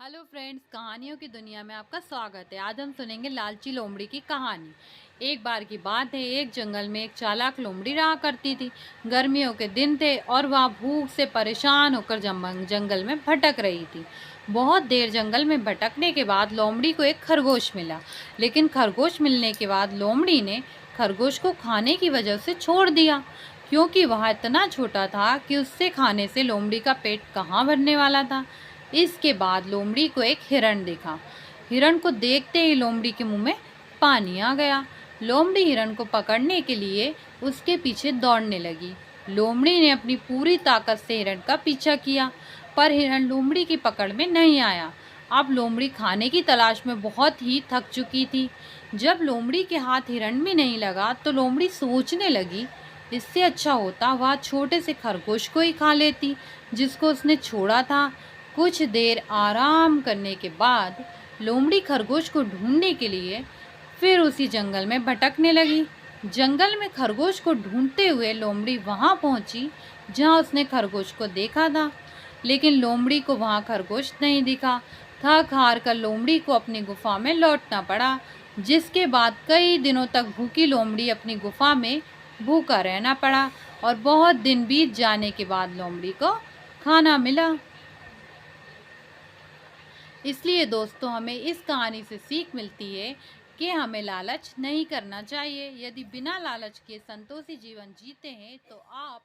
Hello friends, कहानियों की दुनिया में आपका स्वागत है। आज हम सुनेंगे लालची लोमड़ी की कहानी। एक बार की बात है, एक जंगल में एक चालाक लोमड़ी रहा करती थी। गर्मियों के दिन थे और वह भूख से परेशान होकर जंगल में भटक रही थी। बहुत देर जंगल में भटकने के बाद लोमड़ी को एक खरगोश मिला। लेकिन खरगोश मिलने के बाद लोमड़ी ने खरगोश को खाने की वजह से छोड़ दिया, क्योंकि वह इतना छोटा था कि उससे खाने से लोमड़ी का पेट कहाँ भरने वाला था। इसके बाद लोमड़ी को एक हिरण दिखा। हिरण को देखते ही लोमड़ी के मुंह में पानी आ गया। लोमड़ी हिरण को पकड़ने के लिए उसके पीछे दौड़ने लगी। लोमड़ी ने अपनी पूरी ताकत से हिरण का पीछा किया, पर हिरण लोमड़ी की पकड़ में नहीं आया। अब लोमड़ी खाने की तलाश में बहुत ही थक चुकी थी। जब लोमड़ी के हाथ हिरण में नहीं लगा तो लोमड़ी सोचने लगी, इससे अच्छा होता वह छोटे से खरगोश को ही खा लेती जिसको उसने छोड़ा था। कुछ देर आराम करने के बाद लोमड़ी खरगोश को ढूंढने के लिए फिर उसी जंगल में भटकने लगी। जंगल में खरगोश को ढूंढते हुए लोमड़ी वहां पहुंची जहां उसने खरगोश को देखा था, लेकिन लोमड़ी को वहां खरगोश नहीं दिखा। थक हार कर लोमड़ी को अपनी गुफा में लौटना पड़ा, जिसके बाद कई दिनों तक भूखी लोमड़ी अपनी गुफा में भूखा रहना पड़ा और बहुत दिन बीत जाने के बाद लोमड़ी को खाना मिला। इसलिए दोस्तों, हमें इस कहानी से सीख मिलती है कि हमें लालच नहीं करना चाहिए। यदि बिना लालच के संतोषी जीवन जीते हैं तो आप